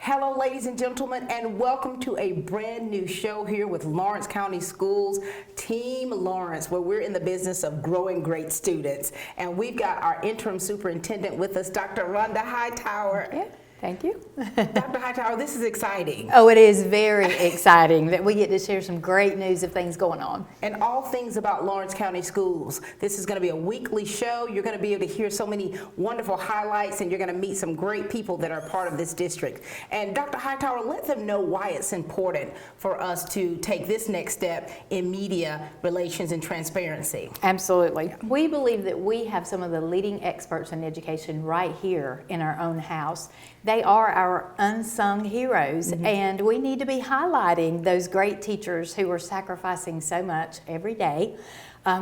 Hello, ladies and gentlemen, and welcome to a brand new show here with Lawrence County Schools, Team Lawrence, where we're in the business of growing great students. And we've got our interim superintendent with us, Dr. Ronda Hightower. Yeah. Thank you. Dr. Hightower, this is exciting. Oh, it is very exciting that we get to share some great news of things going on. And all things about Lawrence County Schools. This is going to be a weekly show. You're going to be able to hear so many wonderful highlights, and you're going to meet some great people that are part of this district. And Dr. Hightower, let them know why it's important for us to take this next step in media relations and transparency. Absolutely. We believe that we have some of the leading experts in education right here in our own house. They are our unsung heroes, and we need to be highlighting those great teachers who are sacrificing so much every day,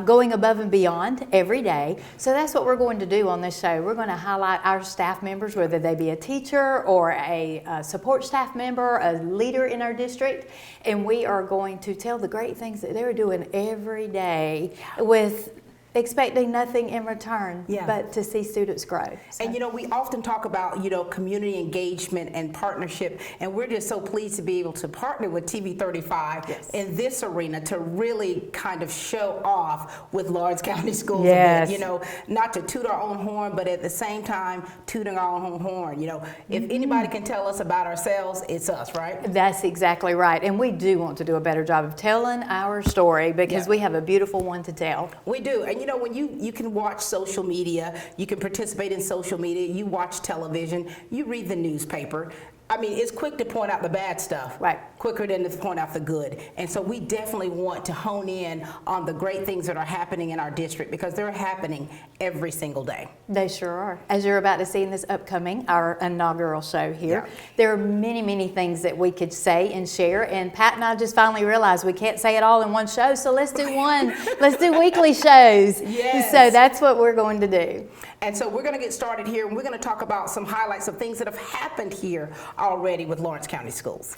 going above and beyond every day. So that's what we're going to do on this show. We're going to highlight our staff members, whether they be a teacher or a support staff member, a leader in our district, and we are going to tell the great things that they're doing every day with expecting nothing in return, but to see students grow. So. And you know, we often talk about, you know, community engagement and partnership, and we're just so pleased to be able to partner with TV 35 in this arena to really kind of show off with Lawrence County Schools. Yes. You know, not to toot our own horn, but at the same time, tooting our own horn. You know, if anybody can tell us about ourselves, it's us, right? That's exactly right. And we do want to do a better job of telling our story because we have a beautiful one to tell. We do. And you know, when you can watch social media, you can participate in social media, you watch television, you read the newspaper. I mean, it's quick to point out the bad stuff, right? Quicker than to point out the good. And so we definitely want to hone in on the great things that are happening in our district because they're happening every single day. They sure are. As you're about to see in this upcoming, our inaugural show here, there are many, many things that we could say and share. And Pat and I just finally realized we can't say it all in one show, so let's do one. Let's do weekly shows. Yes. So that's what we're going to do. And so we're going to get started here, and we're going to talk about some highlights of things that have happened here already with Lawrence County Schools.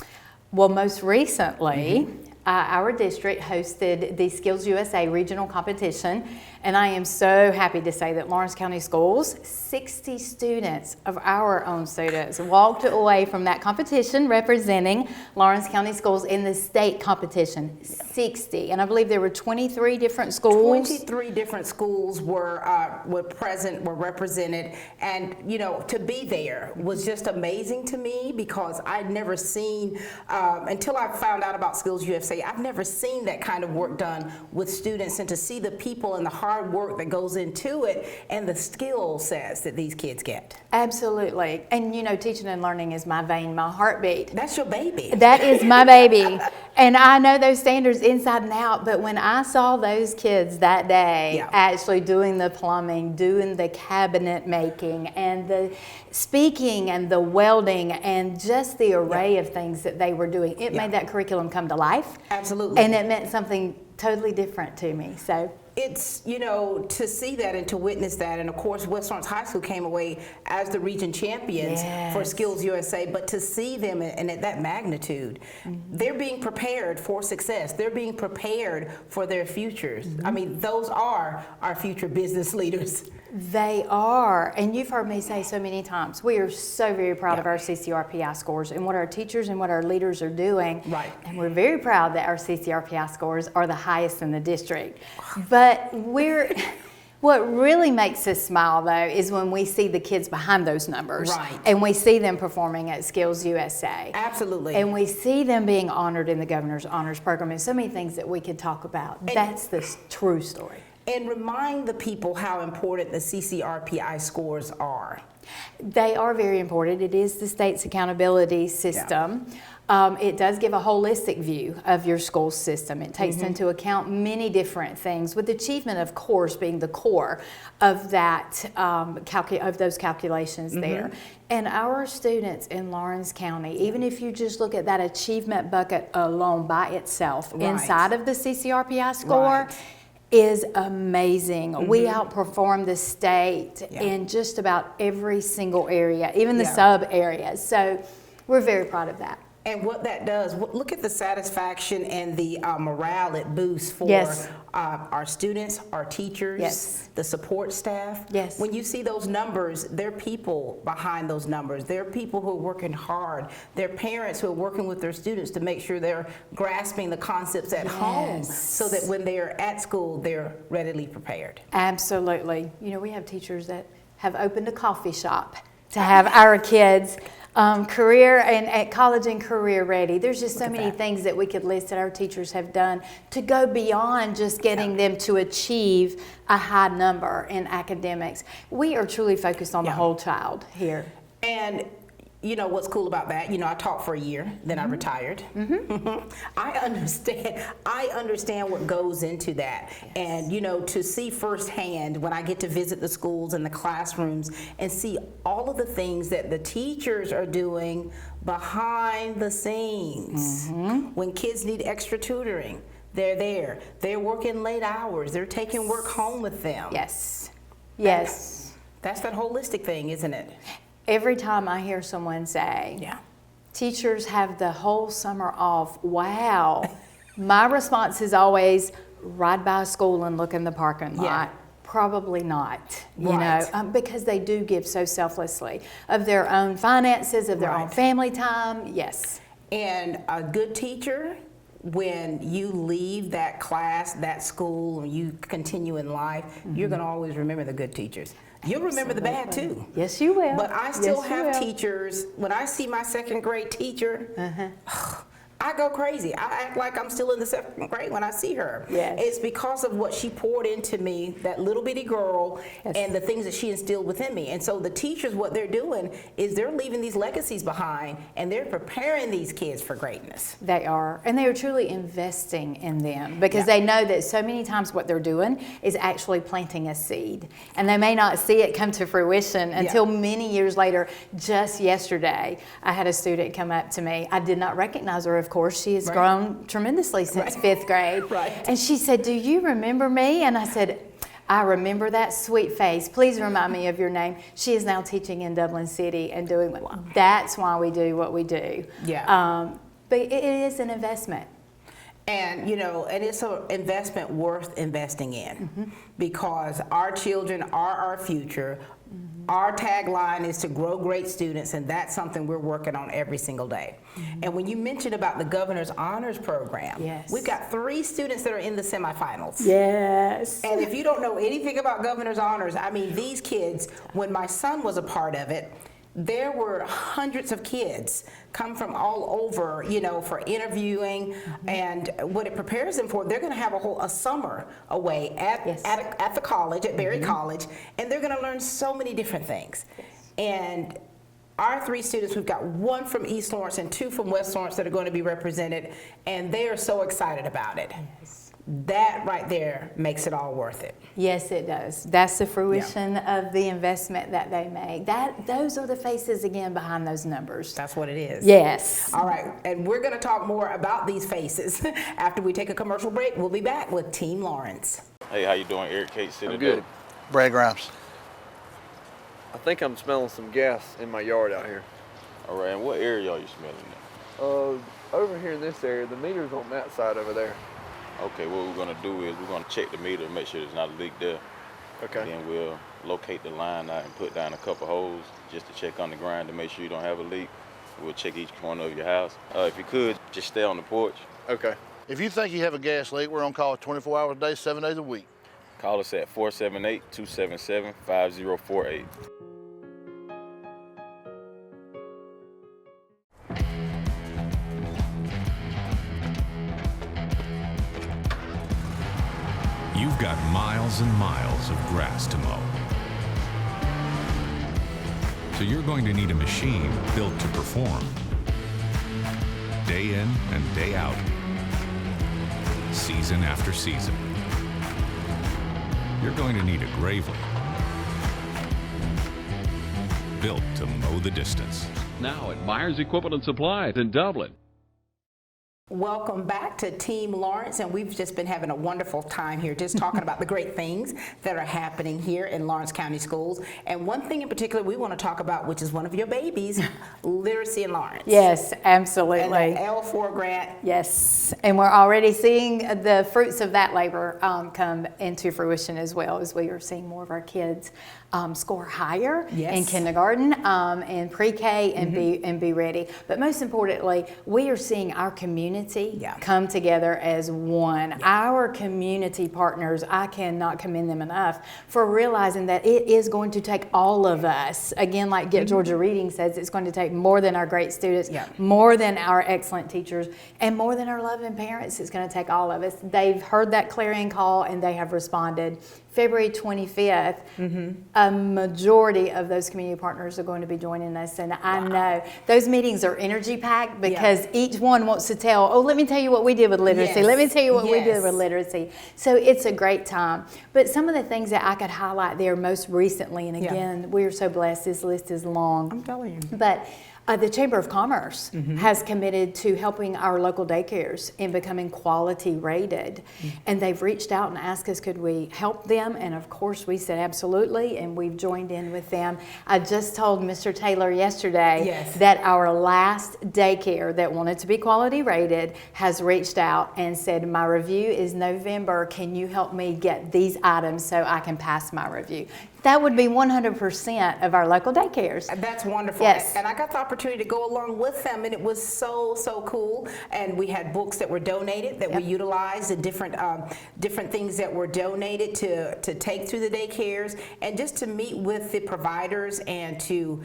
Well, most recently, our district hosted the Skills USA regional competition, and I am so happy to say that Lawrence County Schools, 60 students of our own students walked away from that competition representing Lawrence County Schools in the state competition. 60, and I believe there were 23 different schools. 23 different schools were present, were represented, and you know, to be there was just amazing to me because I'd never seen, until I found out about Skills USA, I've never seen that kind of work done with students, and to see the people and the hard work that goes into it and the skill sets that these kids get. Absolutely. And you know, teaching and learning is my vein, my heartbeat. That's your baby. That is my baby. And I know those standards inside and out, but when I saw those kids that day actually doing the plumbing, doing the cabinet making, and the speaking and the welding, and just the array of things that they were doing, it made that curriculum come to life. Absolutely. And it meant something totally different to me. So it's, you know, to see that and to witness that, and of course West Lawrence High School came away as the region champions for Skills USA, but to see them and at that magnitude, they're being prepared for success. They're being prepared for their futures. I mean, those are our future business leaders. They are, and you've heard me say so many times, we are so very proud of our CCRPI scores and what our teachers and what our leaders are doing. Right. And we're very proud that our CCRPI scores are the highest in the district. But what really makes us smile, though, is when we see the kids behind those numbers. Right. And we see them performing at Skills USA. Absolutely. And we see them being honored in the Governor's Honors Program, and so many things that we could talk about. And that's the true story. And remind the people how important the CCRPI scores are. They are very important. It is the state's accountability system. It does give a holistic view of your school system. It takes into account many different things, with achievement, of course, being the core of that of those calculations there. And our students in Lawrence County, even if you just look at that achievement bucket alone by itself inside of the CCRPI score, is amazing. We outperform the state in just about every single area, even the sub areas. So we're very proud of that. And what that does, look at the satisfaction and the morale it boosts for Yes. Our students, our teachers, Yes. the support staff. Yes. When you see those numbers, there are people behind those numbers. There are people who are working hard. There are parents who are working with their students to make sure they're grasping the concepts at home Yes. so that when they're at school, they're readily prepared. Absolutely. You know, we have teachers that have opened a coffee shop to have our kids career and at college and career ready. There's just so many things that we could list that our teachers have done to go beyond just getting them to achieve a high number in academics. We are truly focused on the whole child here. And you know what's cool about that? You know, I taught for a year, then I retired. I understand what goes into that. Yes. And you know, to see firsthand when I get to visit the schools and the classrooms and see all of the things that the teachers are doing behind the scenes. When kids need extra tutoring, they're there. They're working late hours. They're taking work home with them. Yes. Yes. That's that holistic thing, isn't it? Every time I hear someone say, teachers have the whole summer off, wow, my response is always, ride by a school and look in the parking lot. Probably not, you know, because they do give so selflessly of their own finances, of their own family time, yes. And a good teacher, when you leave that class, that school, and you continue in life, you're going to always remember the good teachers. You'll remember the bad too. Yes, you will. But I still have teachers, when I see my second grade teacher, I go crazy. I act like I'm still in the second grade when I see her. Yes. It's because of what she poured into me, that little bitty girl, and the things that she instilled within me. And so the teachers, what they're doing is they're leaving these legacies behind, and they're preparing these kids for greatness. They are, and they are truly investing in them because they know that so many times what they're doing is actually planting a seed, and they may not see it come to fruition until many years later. Just yesterday, I had a student come up to me. I did not recognize her, of course. She has grown tremendously since fifth grade. And she said, "Do you remember me?" And I said, "I remember that sweet face. Please remind me of your name." She is now teaching in Dublin City and doing that's why we do what we do. But it is an investment. And you know, and it's an investment worth investing in because our children are our future. Our tagline is to grow great students, and that's something we're working on every single day. And when you mentioned about the Governor's Honors Program, we've got 3 students that are in the semifinals. And if you don't know anything about Governor's Honors, I mean, these kids, when my son was a part of it, there were hundreds of kids come from all over, you know, for interviewing, and what it prepares them for, they're going to have a summer away at the college, at Berry College, and they're going to learn so many different things. And our 3 students, we've got 1 from East Lawrence and 2 from West Lawrence that are going to be represented, and they are so excited about it. That right there makes it all worth it. Yes, it does. That's the fruition of the investment that they make. Those are the faces again behind those numbers. That's what it is. Yes. All right, and we're going to talk more about these faces after we take a commercial break. We'll be back with Team Lawrence. Hey, how you doing? Eric Kate City. I'm good. Brad Grimes. I think I'm smelling some gas in my yard out here. All right, and what area are you smelling at? Over here in this area, the meter's on that side over there. Okay, what we're gonna do is we're gonna check the meter and make sure there's not a leak there. Okay. And then we'll locate the line out and put down a couple holes just to check on the ground to make sure you don't have a leak. We'll check each corner of your house. If you could, just stay on the porch. Okay. If you think you have a gas leak, we're on call 24 hours a day, 7 days a week. Call us at 478-277-5048. You've got miles and miles of grass to mow. So you're going to need a machine built to perform. Day in and day out. Season after season. You're going to need a Gravely. Built to mow the distance. Now at Myers Equipment and Supplies in Dublin. Welcome back to Team Lawrence, and we've just been having a wonderful time here just talking about the great things that are happening here in Lawrence County Schools. And one thing in particular we want to talk about, which is one of your babies, literacy in Lawrence. Yes, absolutely. And the L4 grant. Yes, and we're already seeing the fruits of that labor come into fruition as well, as we are seeing more of our kids score higher in kindergarten and pre-K and be ready. But most importantly, we are seeing our community come together as one. Our community partners, I cannot commend them enough for realizing that it is going to take all of us. Again, like Get Georgia Reading says, it's going to take more than our great students, more than our excellent teachers, and more than our loving parents. It's going to take all of us. They've heard that clarion call and they have responded. February 25th, a majority of those community partners are going to be joining us. And I know those meetings are energy packed because each one wants to tell, oh, let me tell you what we did with literacy. Let me tell you what we did with literacy. So it's a great time. But some of the things that I could highlight there most recently, and again, we are so blessed, this list is long. I'm telling you. But the Chamber of Commerce has committed to helping our local daycares in becoming quality rated. And they've reached out and asked us, could we help them? And of course we said absolutely, and we've joined in with them. I just told Mr. Taylor yesterday that our last daycare that wanted to be quality rated has reached out and said, my review is November. Can you help me get these items so I can pass my review? That would be 100% of our local daycares. That's wonderful. Yes. And I got the opportunity to go along with them, and it was so cool. And we had books that were donated that we utilized, and different things that were donated to take through the daycares, and just to meet with the providers and to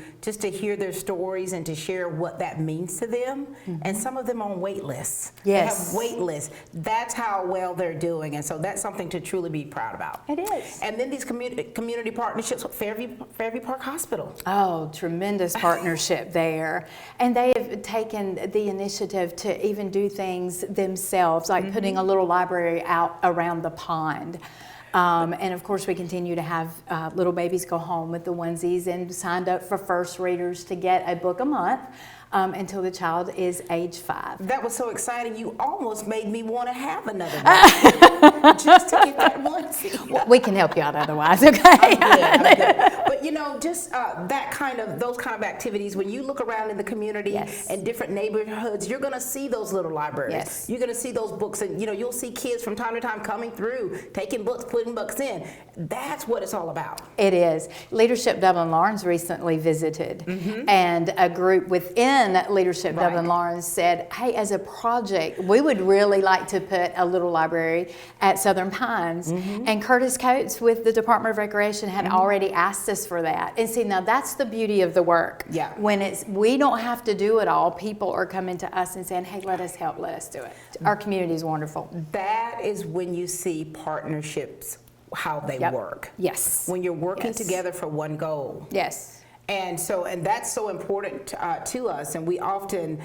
hear their stories and to share what that means to them. And some of them on wait lists. Yes. They have wait lists. That's how well they're doing, and so that's something to truly be proud about. It is. And then these community partnerships with Fairview Park Hospital. Oh, tremendous partnership there. And they have taken the initiative to even do things themselves, like putting a little library out around the pond. And of course, we continue to have little babies go home with the onesies, and signed up for first readers to get a book a month. Until the child is age 5. That was so exciting. You almost made me want to have another one just to get that onesie. Well, we can help you out otherwise, okay? I'm good. But you know, just those kind of activities. When you look around in the community and different neighborhoods, you're going to see those little libraries. Yes. You're going to see those books, and you'll see kids from time to time coming through, taking books, putting books in. That's what it's all about. It is. Leadership Dublin Lawrence recently visited, and a group within Leadership Dublin Lawrence said, hey, as a project, we would really like to put a little library at Southern Pines. And Curtis Coates with the Department of Recreation had already asked us for that. And see, now that's the beauty of the work. When we don't have to do it all, people are coming to us and saying, hey, let us help, let us do it. Our community is wonderful. That is when you see partnerships, how they work. Yes. When you're working together for one goal. Yes. And that's so important to us, and we often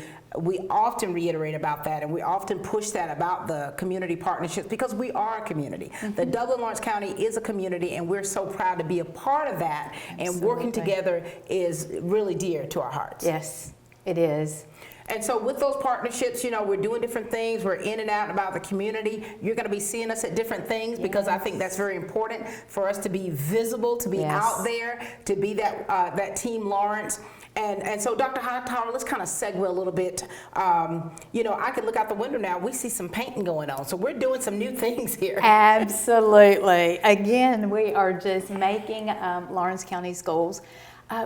reiterate about that, and we often push that about the community partnerships, because we are a community. The Dublin Lawrence County is a community, and we're so proud to be a part of that. And working together is really dear to our hearts. Yes, it is. And so with those partnerships, we're doing different things. We're in and out about the community. You're going to be seeing us at different things, because I think that's very important for us to be visible, to be out there, to be that Team Lawrence. And so, Dr. Hightower, let's kind of segue a little bit. I can look out the window now. We see some painting going on. So we're doing some new things here. Absolutely. Again, we are just making Lawrence County Schools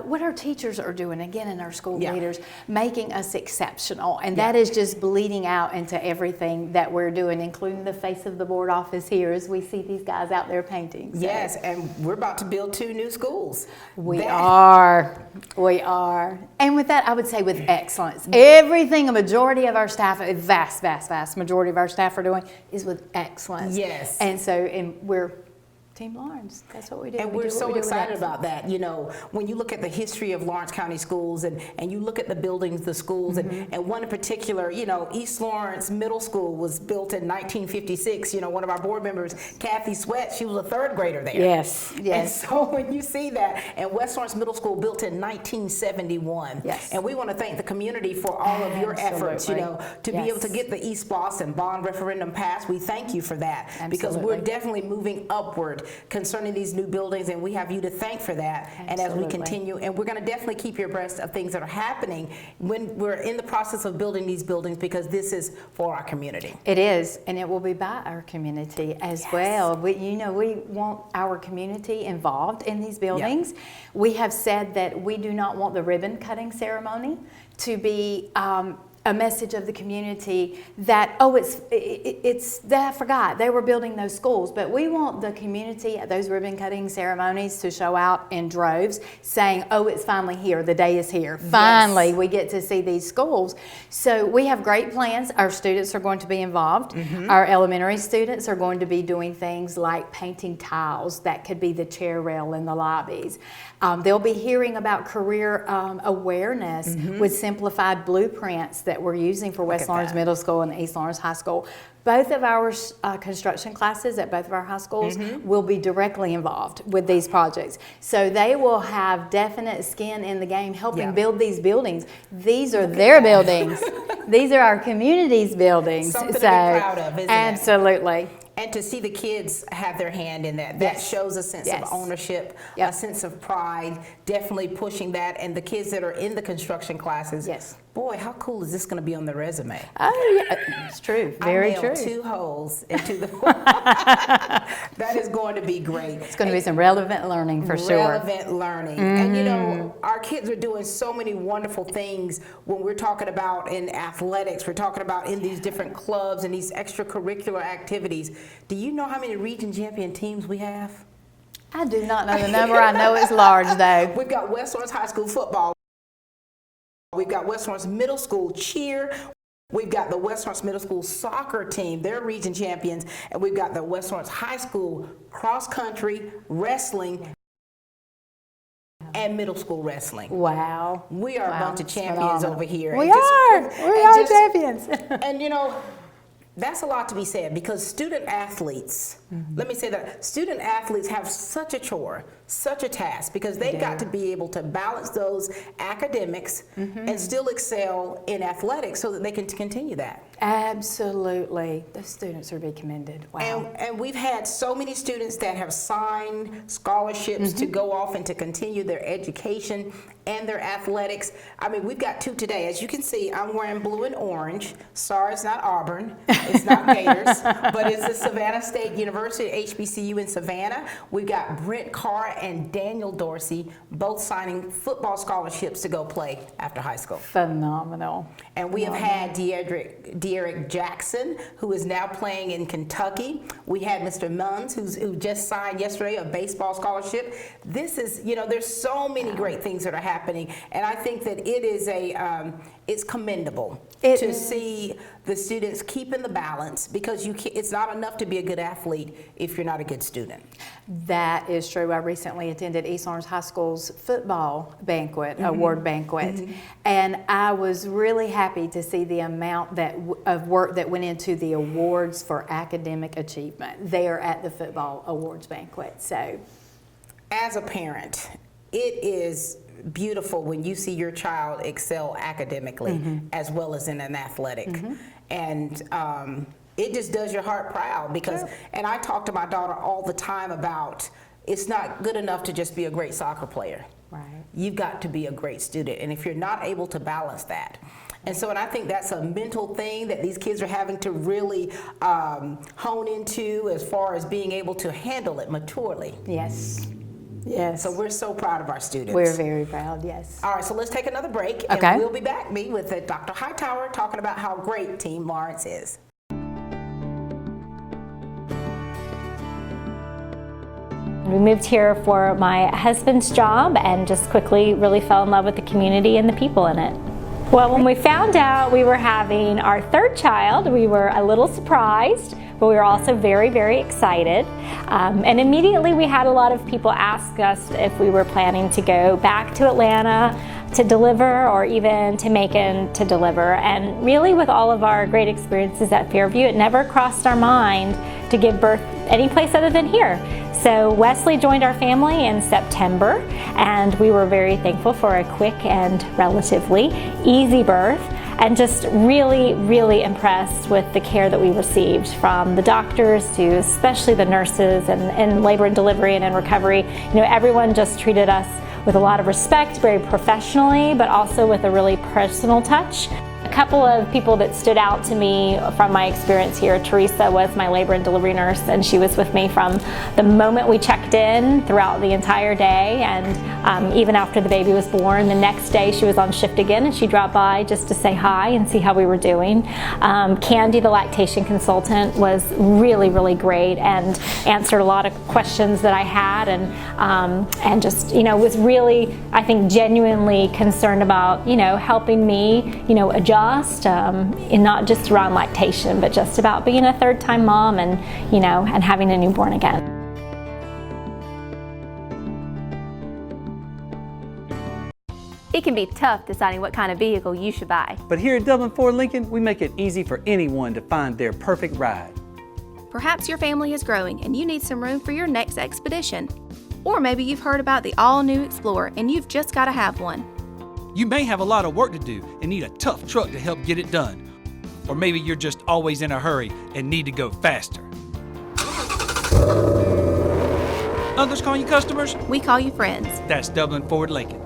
what our teachers are doing, again, and our school leaders, making us exceptional. And that is just bleeding out into everything that we're doing, including the face of the board office here as we see these guys out there painting. So. Yes, and we're about to build 2 new schools. We are. And with that, I would say with excellence. Everything a majority of our staff, a vast majority of our staff are doing is with excellence. Yes. And so, we're Team Lawrence. That's what we do. And We we're do what so we do with excited excellence. about that. You know, when you look at the history of Lawrence County schools and you look at the buildings, the schools, and one in particular, you know, East Lawrence Middle School was built in 1956. You know, one of our board members, Kathy Sweat, she was a third grader there. Yes, yes. And so when you see that, and West Lawrence Middle School built in 1971. Yes. And we want to thank the community for all of your efforts, you know, to be able to get the East Boston bond referendum passed. We thank you for that. Because we're Absolutely. definitely moving upward concerning these new buildings, and we have you to thank for that. And as we Absolutely. continue, and we're going to definitely keep you abreast of things that are happening when we're in the process of building these buildings, because this is for our community. It is, and it will be by our community as well. We want our community involved in these buildings. We have said that we do not want the ribbon cutting ceremony to be a message of the community that, oh, it's that I forgot they were building those schools, but we want the community at those ribbon cutting ceremonies to show out in droves saying, oh, it's finally here, the day is here, finally we get to see these schools. So we have great plans. Our students are going to be involved. Our elementary students are going to be doing things like painting tiles that could be the chair rail in the lobbies. They'll be hearing about career awareness with simplified blueprints that we're using for West Lawrence Middle School and East Lawrence High School. Both of our construction classes at both of our high schools will be directly involved with these projects. So they will have definite skin in the game helping build these buildings. These are their buildings. These are our community's buildings. Something to be proud of, isn't it? Absolutely. And to see the kids have their hand in that shows a sense of ownership, a sense of pride, definitely pushing that. And the kids that are in the construction classes, boy, how cool is this going to be on the resume? Oh, yeah, it's true. Very I true. nailed 2 holes into the. That is going to be great. It's going to be some relevant learning for sure. Relevant learning. And you know, our kids are doing so many wonderful things when we're talking about in athletics, we're talking about in these different clubs and these extracurricular activities. Do you know how many region champion teams we have? I do not know the number. I know it's large though. We've got West Lawrence High School football. We've got West Lawrence Middle School cheer. We've got the West Lawrence Middle School soccer team, they're region champions, and we've got the West Lawrence High School cross country, wrestling, and middle school wrestling. Wow. We are a bunch of champions over here. We are champions. And you know, that's a lot to be said, because student athletes, let me say that, student athletes have such a chore, such a task, because they've got to be able to balance those academics and still excel in athletics so that they can continue that. Absolutely. The students are to be commended. Wow. And we've had so many students that have signed scholarships to go off and to continue their education and their athletics. I mean, we've got 2 today. As you can see, I'm wearing blue and orange. Sorry, it's not Auburn. It's not Gators, but it's the Savannah State University, HBCU in Savannah. We've got Brent Carr and Daniel Dorsey both signing football scholarships to go play after high school. Phenomenal. And we have had De'Eric Jackson, who is now playing in Kentucky. We had Mr. Munns, who just signed yesterday a baseball scholarship. This is, you know, there's so many great things that are happening, and I think that it is it's commendable to see the students keeping the balance, because it's not enough to be a good athlete if you're not a good student. That is true. I recently attended East Lawrence High School's football banquet, award banquet, and I was really happy to see the amount of work that went into the awards for academic achievement there at the football awards banquet. So, as a parent, it is beautiful when you see your child excel academically as well as in an athletic. And it just does your heart proud, because, and I talk to my daughter all the time about, it's not good enough to just be a great soccer player. right. You've got to be a great student. And if you're not able to balance that, and so, and I think that's a mental thing that these kids are having to really hone into, as far as being able to handle it maturely. Yes. Yes. So we're so proud of our students. We're very proud, yes. All right, so let's take another break, Okay. and we'll be back, with Dr. Hightower, talking about how great Team Lawrence is. We moved here for my husband's job and just quickly really fell in love with the community and the people in it. Well, when we found out we were having our third child, we were a little surprised, but we were also very, very excited. And immediately we had a lot of people ask us if we were planning to go back to Atlanta to deliver or even to Macon to deliver. And really, with all of our great experiences at Fairview, it never crossed our mind to give birth any place other than here. So Wesley joined our family in September, and we were very thankful for a quick and relatively easy birth, and just really, really impressed with the care that we received from the doctors to especially the nurses and labor and delivery and in recovery. You know, everyone just treated us with a lot of respect, very professionally, but also with a really personal touch. A couple of people that stood out to me from my experience here, Teresa was my labor and delivery nurse, and she was with me from the moment we checked in throughout the entire day, and even after the baby was born. The next day she was on shift again, and she dropped by just to say hi and see how we were doing. Candy, the lactation consultant, was really, really great and answered a lot of questions that I had, and just, you know, was really, I think, genuinely concerned about, you know, helping me, you know, adjust, and not just around lactation, but just about being a third-time mom and, you know, and having a newborn again. It can be tough deciding what kind of vehicle you should buy. But here at Dublin Ford Lincoln, we make it easy for anyone to find their perfect ride. Perhaps your family is growing and you need some room for your next expedition. Or maybe you've heard about the all-new Explorer and you've just got to have one. You may have a lot of work to do and need a tough truck to help get it done. Or maybe you're just always in a hurry and need to go faster. Others call you customers? We call you friends. That's Dublin Ford Lincoln.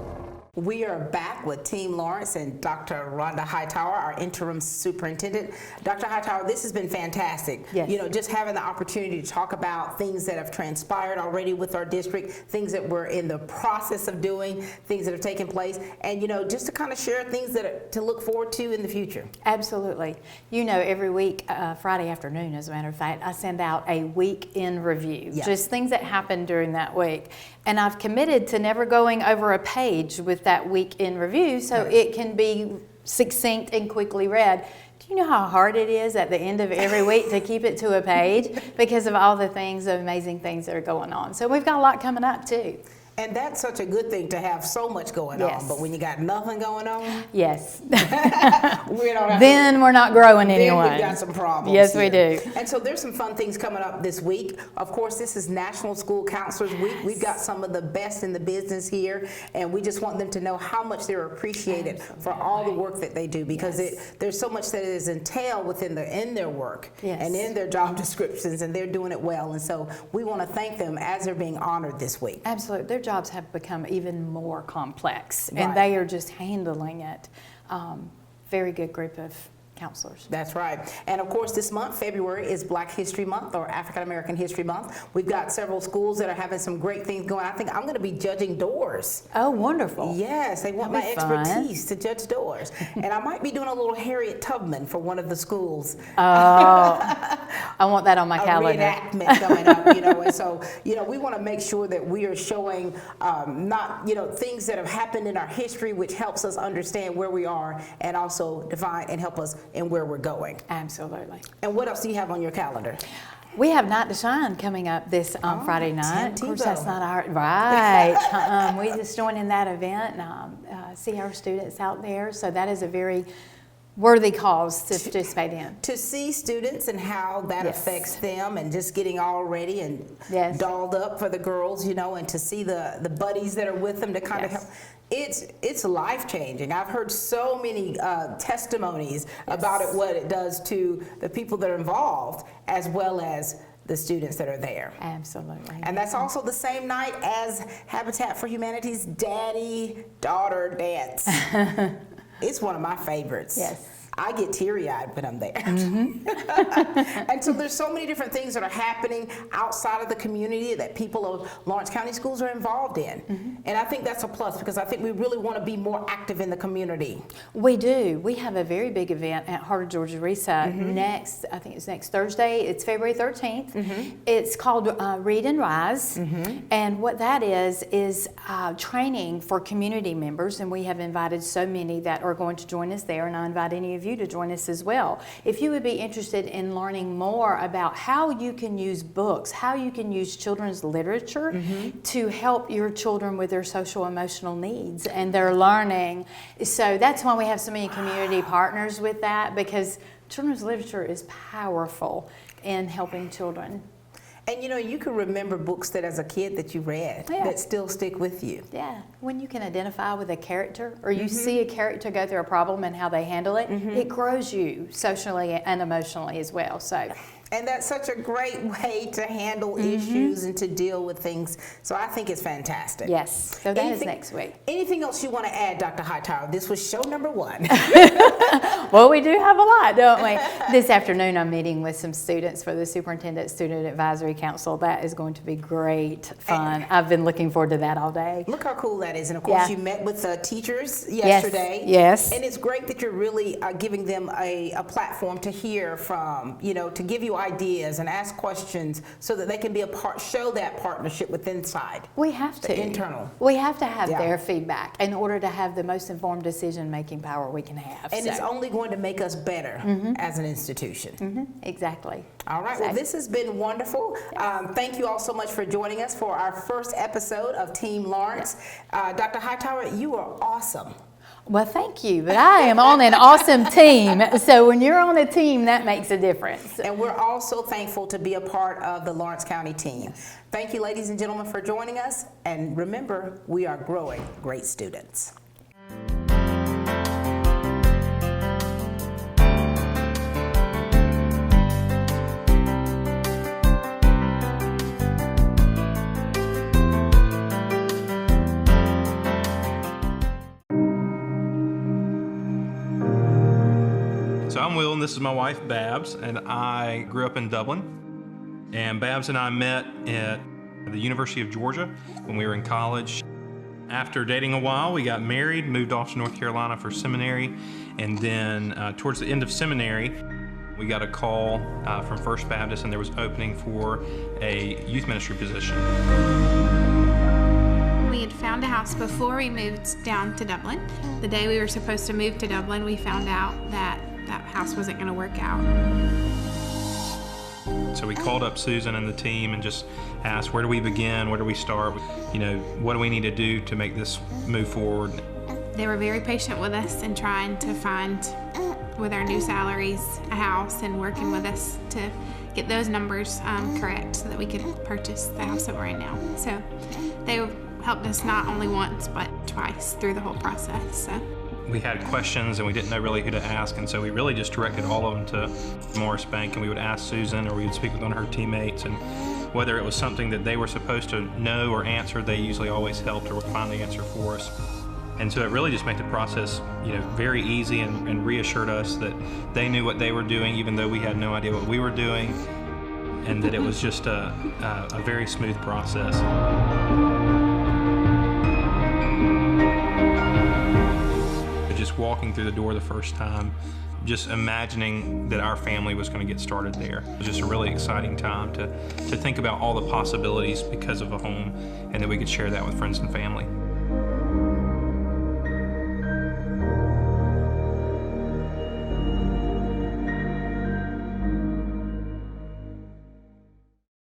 We are back with Team Lawrence and Dr. Ronda Hightower, our interim superintendent. Dr. Hightower, this has been fantastic. Yes. You know, just having the opportunity to talk about things that have transpired already with our district, things that we're in the process of doing, things that have taken place, and, you know, just to kind of share things that to look forward to in the future. Absolutely. You know, every week, Friday afternoon, as a matter of fact, I send out a week in review, just things that happened during that week. And I've committed to never going over a page with that week in review, so it can be succinct and quickly read. Do you know how hard it is at the end of every week to keep it to a page because of all the things, the amazing things that are going on? So we've got a lot coming up too. And that's such a good thing to have so much going on, but when you got nothing going on, then we're not growing anyone. Then we've got some problems. Yes, we do. And so there's some fun things coming up this week. Of course, this is National School Counselors Week. We've got some of the best in the business here, and we just want them to know how much they're appreciated for all the work that they do, because there's so much that is entailed within in their work and in their job descriptions, and they're doing it well. And so we want to thank them as they're being honored this week. Absolutely. Their jobs have become even more complex, and they are just handling it. Very good group of counselors. That's right. And of course, this month, February, is Black History Month, or African American History Month. We've got several schools that are having some great things going. I think I'm going to be judging doors. Oh, wonderful. Yes, they want my expertise to judge doors. And I might be doing a little Harriet Tubman for one of the schools. Oh, I want that on my calendar. A reenactment coming up, you know. And so, you know, we want to make sure that we are showing not, you know, things that have happened in our history, which helps us understand where we are and also define and help us in where we're going. Absolutely. And what else do you have on your calendar? We have Night to Shine coming up this Friday night. Of course, that's not our, right. We just joined in that event and see our students out there. So that is a very worthy cause to participate in. To see students and how that affects them, and just getting all ready and dolled up for the girls, you know, and to see the buddies that are with them to kind of help. It's life-changing. I've heard so many testimonies about it, what it does to the people that are involved, as well as the students that are there. Absolutely. And that's also the same night as Habitat for Humanity's Daddy-Daughter Dance. It's one of my favorites. Yes. I get teary-eyed when I'm there. Mm-hmm. And so there's so many different things that are happening outside of the community that people of Lawrence County Schools are involved in. Mm-hmm. And I think that's a plus because I think we really want to be more active in the community. We do. We have a very big event at Heart of Georgia RESA next, I think it's next Thursday. It's February 13th. It's called Read and Rise. And what that is training for community members. And we have invited so many that are going to join us there. And I invite any of you to join us as well. If you would be interested in learning more about how you can use books, how you can use children's literature to help your children with their social emotional needs and their learning. So that's why we have so many community partners with that, because children's literature is powerful in helping children. And you know, you can remember books that as a kid that you read that still stick with you. Yeah, when you can identify with a character or you see a character go through a problem and how they handle it, it grows you socially and emotionally as well. So. And that's such a great way to handle issues and to deal with things. So I think it's fantastic. Yes, so that is next week. Anything else you want to add, Dr. Hightower? This was show number 1. Well, we do have a lot, don't we? This afternoon I'm meeting with some students for the Superintendent Student Advisory Council. That is going to be great fun. I've been looking forward to that all day. Look how cool that is. And of course you met with the teachers yesterday. Yes. And it's great that you're really giving them a platform to hear from, you know, to give you ideas and ask questions so that they can be a part, show that partnership with inside. We have to. The internal. We have to have their feedback in order to have the most informed decision-making power we can have. And it's only going to make us better as an institution. Exactly. All right. Well, this has been wonderful. Thank you all so much for joining us for our first episode of Team Lawrence. Dr. Hightower, you are awesome. Well, thank you, but I am on an awesome team. So when you're on a team, that makes a difference. And we're also thankful to be a part of the Lawrence County team. Thank you, ladies and gentlemen, for joining us. And remember, we are growing great students. So I'm Will, and this is my wife, Babs, and I grew up in Dublin. And Babs and I met at the University of Georgia when we were in college. After dating a while, we got married, moved off to North Carolina for seminary, and then towards the end of seminary, we got a call from First Baptist, and there was opening for a youth ministry position. We had found a house before we moved down to Dublin. The day we were supposed to move to Dublin, we found out that that house wasn't going to work out. So we called up Susan and the team and just asked, where do we begin? Where do we start? You know, what do we need to do to make this move forward? They were very patient with us and trying to find, with our new salaries, a house and working with us to get those numbers correct so that we could purchase the house that we're in now. So they helped us not only once but twice through the whole process. So. We had questions and we didn't know really who to ask, and so we really just directed all of them to Morris Bank, and we would ask Susan or we would speak with one of her teammates, and whether it was something that they were supposed to know or answer, they usually always helped or would find the answer for us. And so it really just made the process, you know, very easy and reassured us that they knew what they were doing even though we had no idea what we were doing, and that it was just a very smooth process. Just walking through the door the first time, just imagining that our family was going to get started there. It was just a really exciting time to think about all the possibilities because of a home, and that we could share that with friends and family.